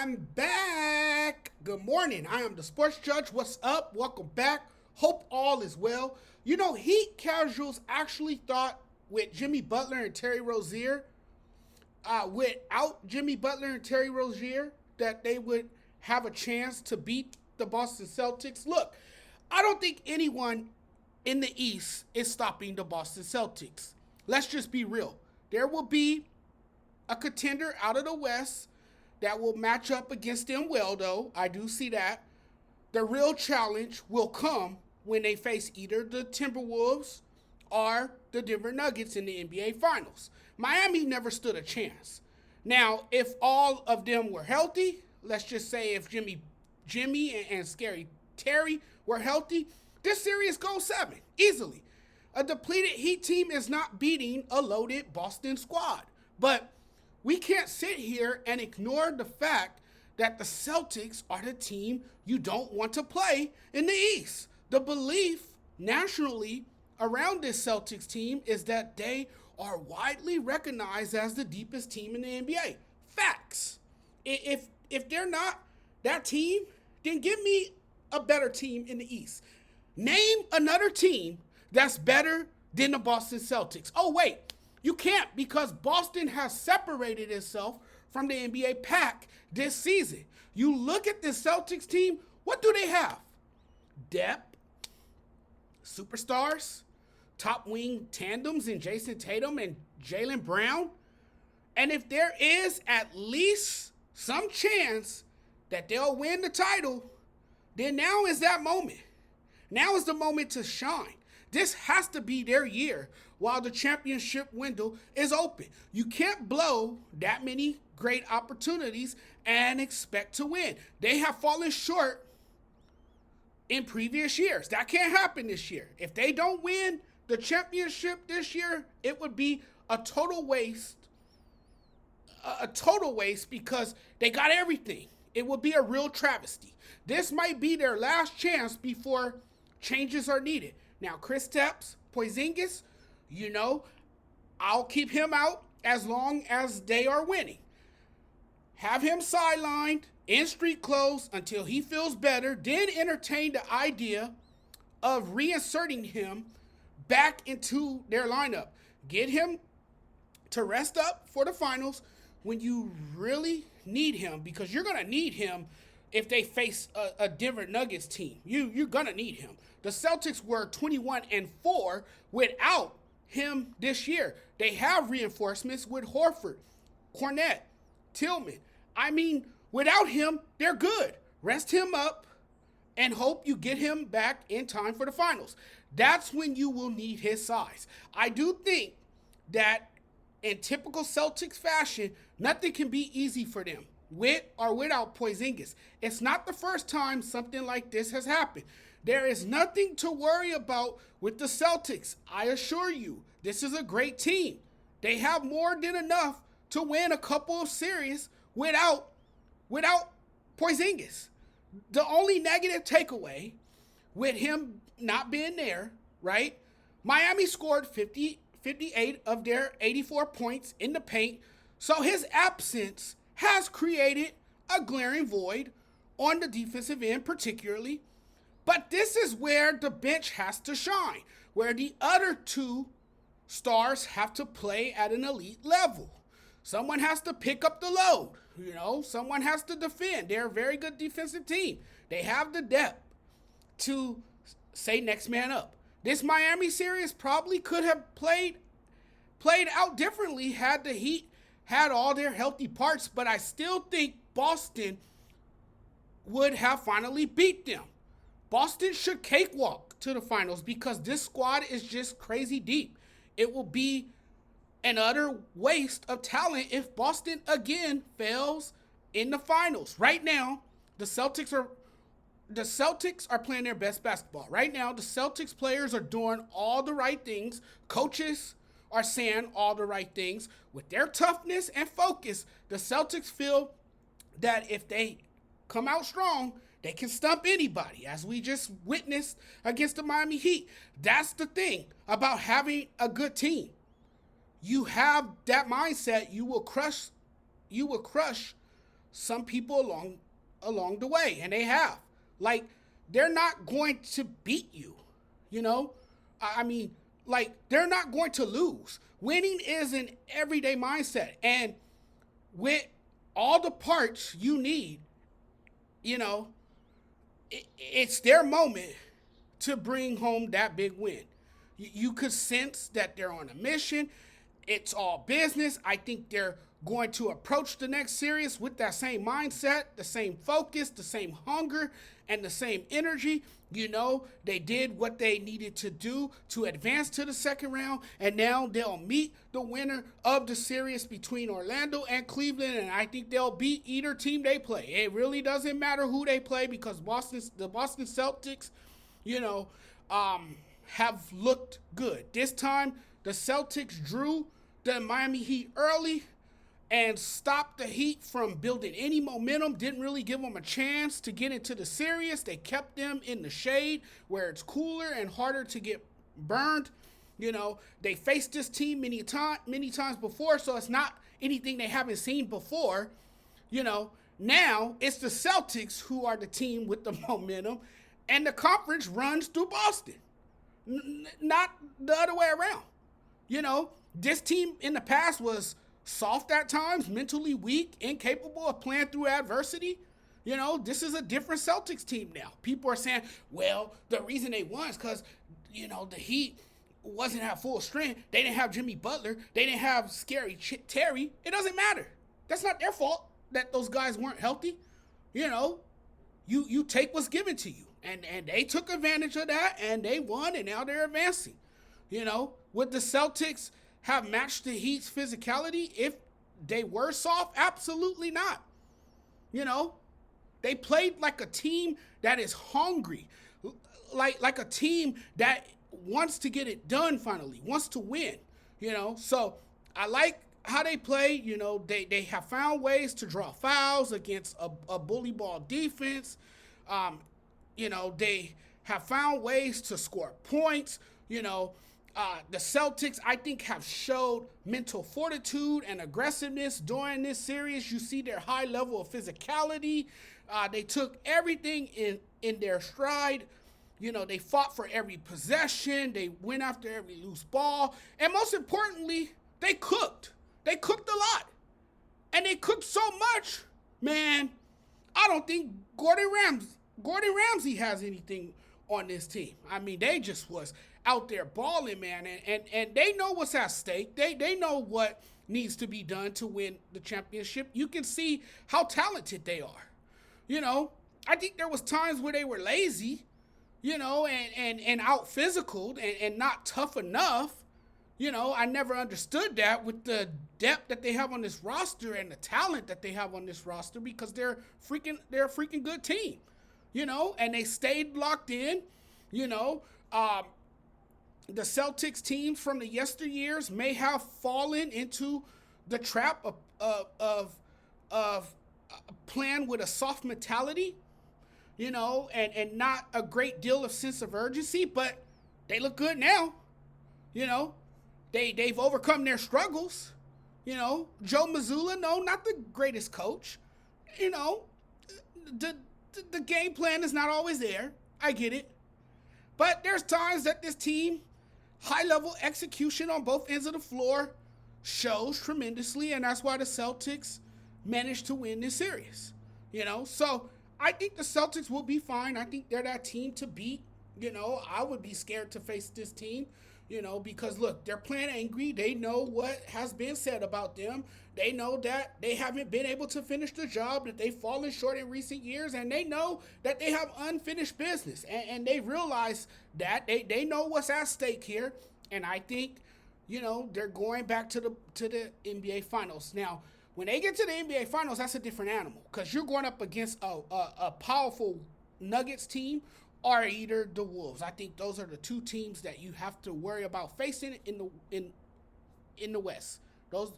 I'm back. Good morning. I am the Sports Judge. What's up? Welcome back. Hope all is well. You know, Heat casuals actually thought with Jimmy Butler and Terry Rozier, without Jimmy Butler and Terry Rozier, that they would have a chance to beat the Boston Celtics. Look, I don't think anyone in the East is stopping the Boston Celtics. Let's just be real. There will be a contender out of the West that will match up against them well, though. I do see that. The real challenge will come when they face either the Timberwolves or the Denver Nuggets in the NBA Finals. Miami never stood a chance. Now, if all of them were healthy, let's just say if Jimmy and Scary Terry were healthy, this series goes 7, easily. A depleted Heat team is not beating a loaded Boston squad. But we can't sit here and ignore the fact that the Celtics are the team you don't want to play in the East. The belief nationally around this Celtics team is that they are widely recognized as the deepest team in the NBA. Facts. If they're not that team, then give me a better team in the East. Name another team that's better than the Boston Celtics. Oh, wait. You can't, because Boston has separated itself from the NBA pack this season. You look at the Celtics team, what do they have? Depth, superstars, top wing tandems in Jason Tatum and Jaylen Brown. And if there is at least some chance that they'll win the title, then now is that moment. Now is the moment to shine. This has to be their year while the championship window is open. You can't blow that many great opportunities and expect to win. They have fallen short in previous years. That can't happen this year. If they don't win the championship this year, it would be a total waste. A total waste because they got everything. It would be a real travesty. This might be their last chance before changes are needed. Now, Kristaps Porzingis, I'll keep him out as long as they are winning. Have him sidelined in street clothes until he feels better, then entertain the idea of reinserting him back into their lineup. Get him to rest up for the finals when you really need him, because you're going to need him if they face a Denver Nuggets team. You're going to need him. The Celtics were 21-4 without him this year. They have reinforcements with Horford, Cornette, Tillman. I mean, without him, they're good. Rest him up and hope you get him back in time for the finals. That's when you will need his size. I do think that in typical Celtics fashion, nothing can be easy for them, with or without Porzingis. It's not the first time something like this has happened. There is nothing to worry about with the Celtics. I assure you, this is a great team. They have more than enough to win a couple of series without Porzingis. The only negative takeaway with him not being there, right? Miami scored 58 of their 84 points in the paint, so his absence has created a glaring void on the defensive end particularly. But this is where the bench has to shine, where the other two stars have to play at an elite level. Someone has to pick up the load, someone has to defend. They're a very good defensive team. They have the depth to say next man up. This Miami series probably could have played out differently had the Heat had all their healthy parts, but I still think Boston would have finally beat them. Boston should cakewalk to the finals because this squad is just crazy deep. It will be an utter waste of talent if Boston again fails in the finals. Right now, the Celtics are playing their best basketball. Right now, the Celtics players are doing all the right things. Coaches are saying all the right things. With their toughness and focus, the Celtics feel that if they come out strong, they can stump anybody, as we just witnessed against the Miami Heat. That's the thing about having a good team. You have that mindset, you will crush some people along the way, and they have. Like, they're not going to beat you, you know? I mean, like, they're not going to lose. Winning is an everyday mindset. And with all the parts you need, you know, it's their moment to bring home that big win. You could sense that they're on a mission. It's all business. I think they're going to approach the next series with that same mindset, the same focus, the same hunger, and the same energy. You know, they did what they needed to do to advance to the second round, and now they'll meet the winner of the series between Orlando and Cleveland, and I think they'll beat either team they play. It really doesn't matter who they play, because the Boston Celtics, you know, have looked good. This time, the Celtics drew the Miami Heat early and stopped the Heat from building any momentum. Didn't really give them a chance to get into the series. They kept them in the shade where it's cooler and harder to get burned. You know, they faced this team many times before, so it's not anything they haven't seen before. You know, now it's the Celtics who are the team with the momentum, and the conference runs through Boston. Not the other way around. You know, this team in the past was soft at times, mentally weak, incapable of playing through adversity. You know, this is a different Celtics team now. People are saying, well, the reason they won is because, you know, the Heat wasn't at full strength. They didn't have Jimmy Butler. They didn't have Scary Terry. It doesn't matter. That's not their fault that those guys weren't healthy. You know, you take what's given to you. And they took advantage of that, and they won, and now they're advancing. You know, would the Celtics have matched the Heat's physicality if they were soft? Absolutely not. You know, they played like a team that is hungry, like a team that wants to get it done finally, wants to win, you know. So I like how they play. You know, they have found ways to draw fouls against a bully ball defense. You know, they have found ways to score points. You know, the Celtics, I think, have showed mental fortitude and aggressiveness during this series. You see their high level of physicality. They took everything in their stride. You know, they fought for every possession. They went after every loose ball. And most importantly, they cooked. They cooked a lot. And they cooked so much, man, I don't think Gordon Ramsay has anything on this team. I mean, they just was out there balling, man, and they know what's at stake. They know what needs to be done to win the championship. You can see how talented they are. You know, I think there was times where they were lazy, you know, and out physicaled and not tough enough. You know, I never understood that with the depth that they have on this roster and the talent that they have on this roster, because they're a freaking good team. You know, and they stayed locked in. You know, the Celtics teams from the yesteryears may have fallen into the trap of playing with a soft mentality, you know, and not a great deal of sense of urgency, but they look good now. You know, they've overcome their struggles. You know, Joe Mazzulla, no, not the greatest coach. You know, the game plan is not always there. I get it. But there's times that this team, high-level execution on both ends of the floor, shows tremendously, and that's why the Celtics managed to win this series. You know, so I think the Celtics will be fine. I think they're that team to beat. You know, I would be scared to face this team, you know, because, look, they're playing angry. They know what has been said about them. They know that they haven't been able to finish the job, that they've fallen short in recent years, and they know that they have unfinished business. And they realize that. They know what's at stake here. And I think, you know, they're going back to the NBA Finals. Now, when they get to the NBA Finals, that's a different animal, because you're going up against a powerful Nuggets team or either the Wolves. I think those are the two teams that you have to worry about facing in the West. Those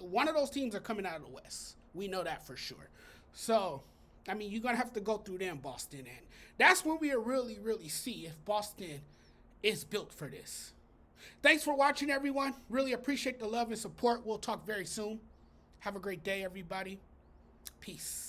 one of those teams are coming out of the West. We know that for sure. So, I mean, you're gonna have to go through them, Boston, and that's when we really, really see if Boston is built for this. Thanks for watching, everyone. Really appreciate the love and support. We'll talk very soon. Have a great day, everybody. Peace.